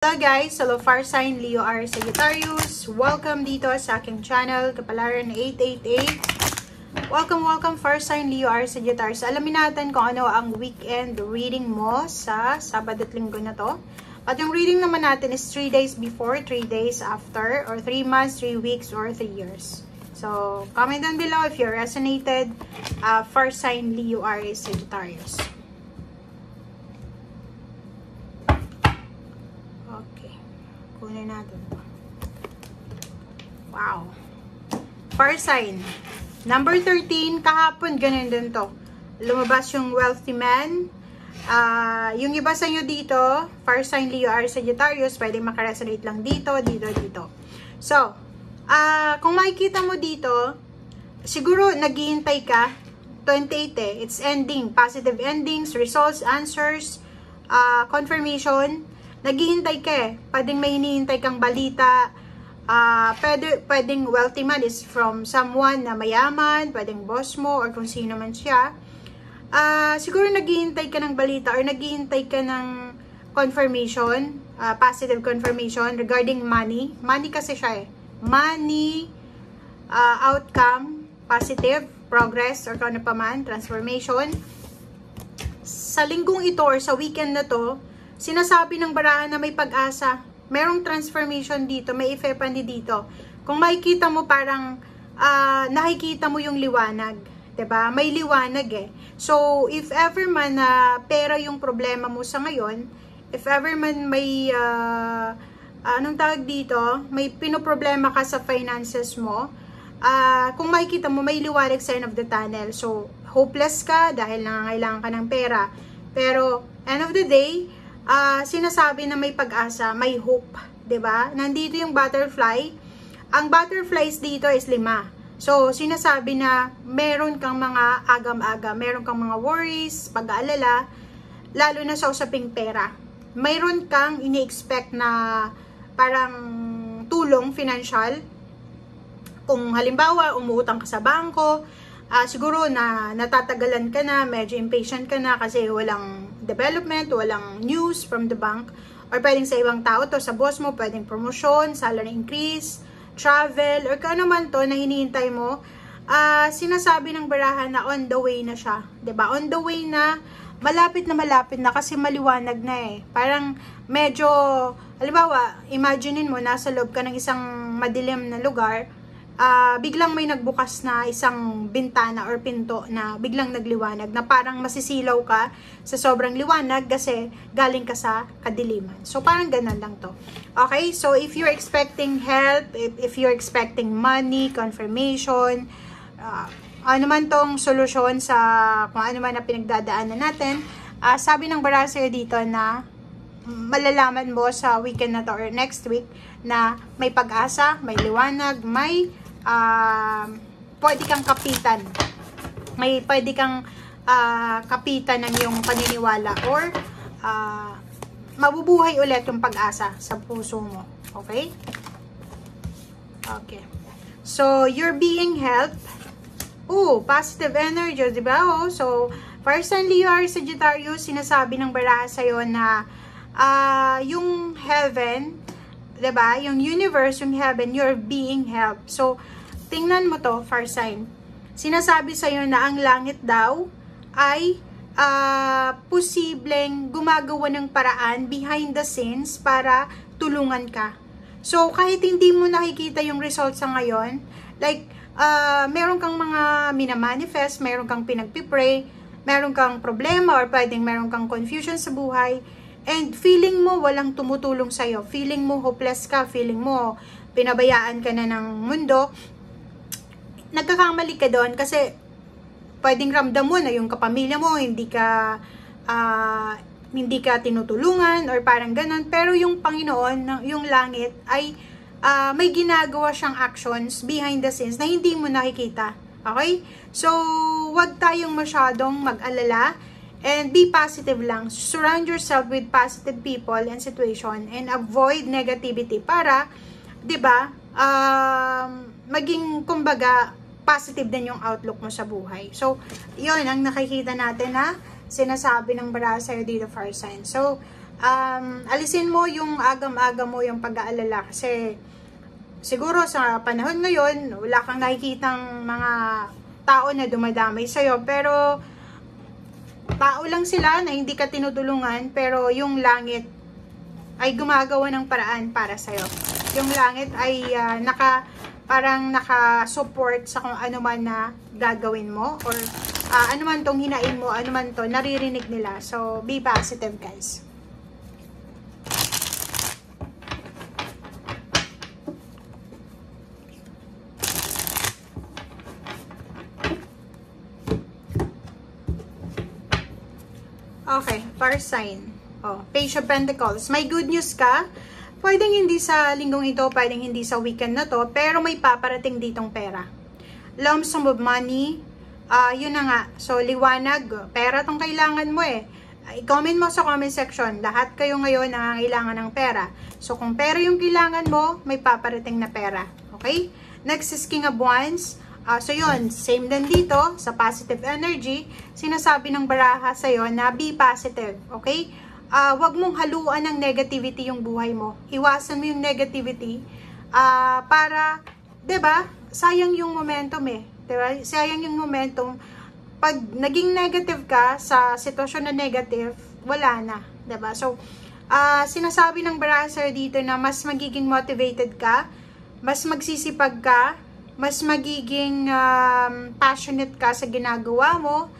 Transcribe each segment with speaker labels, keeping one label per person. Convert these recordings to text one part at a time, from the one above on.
Speaker 1: Hello guys! Hello Fire Sign Leo R. Sagittarius. Welcome dito sa aking channel, Kapalaran 888. Welcome Fire Sign Leo R. Sagittarius. Alamin natin kung ano ang weekend reading mo sa Sabado at Linggo na to. At yung reading naman natin is 3 days before, 3 days after, or 3 months, 3 weeks, or 3 years. So, comment down below if you resonated. Fire Sign Leo R. Sagittarius. Kunin natin. Wow. Fire sign. Number 13, kahapon, ganun din to. Lumabas yung wealthy man. Yung iba sa inyo dito, Fire sign Leo R. Sagittarius, pwede makaresonate lang dito. So, kung makikita mo dito, siguro naghihintay ka, 28 it's ending. Positive endings, results, answers, confirmation. Naghihintay ka eh. Pwedeng may hinihintay kang balita. Pwedeng wealthy man is from someone na mayaman, pwedeng boss mo or kung sino man siya. Siguro naghihintay ka ng balita or naghihintay ka ng confirmation, positive confirmation regarding money. Money kasi siya eh. Money, outcome, positive, progress, or kung ano pa man, transformation. Sa linggong ito or sa weekend na to, sinasabi ng barahan na may pag-asa. Merong transformation dito, may effect dito. Kung makikita mo parang nakikita mo yung liwanag, 'di ba? May liwanag eh. So, if ever man pera yung problema mo sa ngayon, if ever man may anong tawag dito, may pinoproblema ka sa finances mo, kung makikita mo may liwanag sa end of the tunnel. So, hopeless ka dahil nangangailangan ka ng pera. Pero end of the day, sinasabi na may pag-asa, may hope, 'di ba? Nandito yung butterfly. Ang butterflies dito is 5. So, sinasabi na meron kang mga agam-agam, meron kang mga worries, pag-aalala, lalo na sa usaping pera. Mayroon kang ini-expect na parang tulong financial. Kung halimbawa, umuutang ka sa bangko, siguro na natatagalan ka na, medyo impatient ka na kasi walang development, walang news from the bank, or pwedeng sa ibang tao to, sa boss mo, pwedeng promotion, salary increase, travel, or kung ano man to na hinihintay mo, sinasabi ng barahan na on the way na siya, 'di ba? On the way na, malapit na kasi maliwanag na eh. Parang medyo, halimbawa, imaginein mo, nasa loob ka ng isang madilim na lugar, biglang may nagbukas na isang bintana or pinto na biglang nagliwanag na parang masisilaw ka sa sobrang liwanag kasi galing ka sa kadiliman. So, parang ganun lang to. Okay? So, if you're expecting help, if you're expecting money, confirmation, ano man tong solusyon sa kung ano man na pinagdadaanan natin, sabi ng baraha sa'yo dito na malalaman mo sa weekend na to or next week na may pag-asa, may liwanag, may pwede kang kapitan. May pwede kang kapitan ng iyong paniniwala or mabubuhay ulit yung pag-asa sa puso mo. Okay? Okay. So, you're being helped. Positive energy, di ba? So, Fire sign Leo R. Sagittarius, sinasabi ng baraha sa'yo na yung heaven, diba? Yung universe, yung heaven, you're being helped. So, tingnan mo to, Fire sign. Sinasabi sa'yo na ang langit daw ay posibleng gumagawa ng paraan behind the scenes para tulungan ka. So, kahit hindi mo nakikita yung results sa ngayon, like, meron kang mga minamanifest, meron kang pinagpipray, meron kang problema, or pwedeng meron kang confusion sa buhay, and feeling mo walang tumutulong sa'yo, feeling mo hopeless ka, feeling mo pinabayaan ka na ng mundo, nagkakamali ka doon kasi pwedeng ramdam mo na yung kapamilya mo hindi ka tinutulungan or parang ganun, pero yung Panginoon, yung langit ay may ginagawa siyang actions behind the scenes na hindi mo nakikita. Okay? So, wag tayong masyadong mag-alala. And be positive lang. Surround yourself with positive people and situation and avoid negativity para, 'di ba? Maging kumbaga positive din yung outlook mo sa buhay. So, 'yun ang nakikita natin na sinasabi ng baraha sa'yo dito, Fire sign. So, alisin mo yung agam-agam mo yung pag-aalala. Kasi, siguro sa panahon ngayon, wala kang nakikitang mga tao na dumadamay sa'yo. Pero, tao lang sila na hindi ka tinutulungan, pero yung langit ay gumagawa ng paraan para sa'yo. Yung langit ay parang naka-support sa kung ano man na gagawin mo, or ano man tong hinain mo, ano man to, naririnig nila. So, be positive, guys. Okay, first sign. Page of Pentacles. May good news ka. Pwedeng hindi sa linggong ito, pwedeng hindi sa weekend na to, pero may paparating ditong pera. Lump sum of money. Yun na nga. So, liwanag. Pera tong kailangan mo eh. I-comment mo sa comment section. Lahat kayo ngayon nangangailangan ng pera. So, kung pera yung kailangan mo, may paparating na pera. Okay? Next is King of Wands. So yun, same din dito sa positive energy, sinasabi ng baraha sa'yo na be positive, okay? Wag mong haluan ng negativity yung buhay mo. Iwasan mo yung negativity para, 'di ba? Sayang yung momentum eh, 'di ba? Sayang yung momentum. Pag naging negative ka sa sitwasyon na negative, wala na, 'di ba? So, sinasabi ng baraha sa'yo dito na mas magiging motivated ka, mas magsisipag ka, mas magiging passionate ka sa ginagawa mo.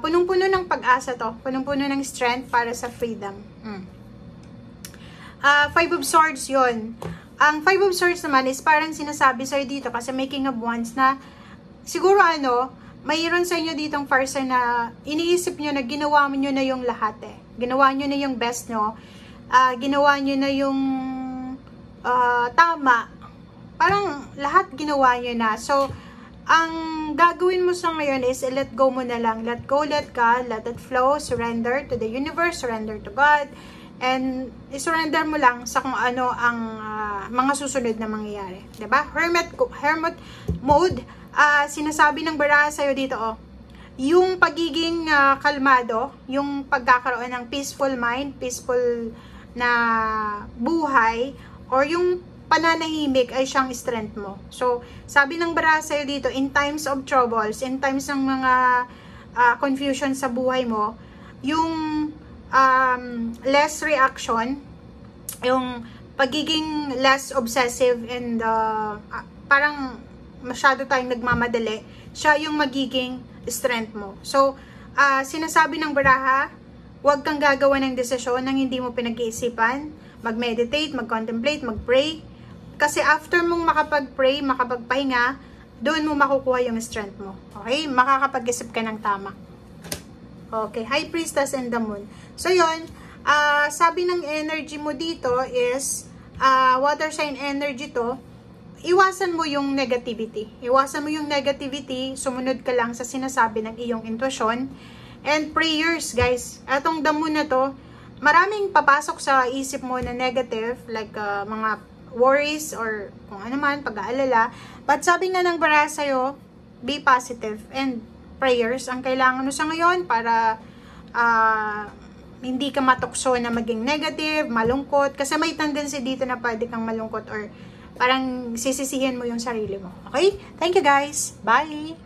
Speaker 1: Punong-puno ng pag-asa to. Punong-puno ng strength para sa freedom. Five of Swords yun. Ang Five of Swords naman is parang sinasabi sa'yo dito kasi may King of Wands na siguro mayroon sa inyo ditong person na iniisip nyo na ginawa nyo na yung lahat eh. Ginawa nyo na yung best nyo. Ginawa nyo na yung tama. Parang lahat ginawa nyo na. So, ang gagawin mo sa ngayon is let go mo na lang. Let go, let God, let it flow, surrender to the universe, surrender to God, and surrender mo lang sa kung ano ang mga susunod na mangyayari. Diba? Hermit mode, sinasabi ng baraha sa'yo dito, yung pagiging kalmado, yung pagkakaroon ng peaceful mind, peaceful na buhay, or yung pananahimik ay siyang strength mo. So, sabi ng baraha sa'yo dito, in times of troubles, in times ng mga confusion sa buhay mo, yung less reaction, yung pagiging less obsessive and parang masyado tayong nagmamadali, siya yung magiging strength mo. So, sinasabi ng baraha, huwag kang gagawa ng desisyon nang hindi mo pinag-iisipan, mag-meditate, mag-contemplate, mag-pray. Kasi after mong makapag-pray, makapagpahinga, doon mo makukuha yung strength mo. Okay? Makakapag-isip ka ng tama. Okay. High Priestess and the Moon. So, yun. Sabi ng energy mo dito is, water sign energy to, iwasan mo yung negativity. Iwasan mo yung negativity, sumunod ka lang sa sinasabi ng iyong intuition. And prayers, guys. Atong the Moon na to, maraming papasok sa isip mo na negative, like mga worries or kung ano man, pag-aalala. But sabi nga ng baraha sa'yo, be positive and prayers ang kailangan mo sa ngayon para hindi ka matukso na maging negative, malungkot. Kasi may tendency dito na pwede kang malungkot or parang sisisihin mo yung sarili mo. Okay? Thank you guys. Bye!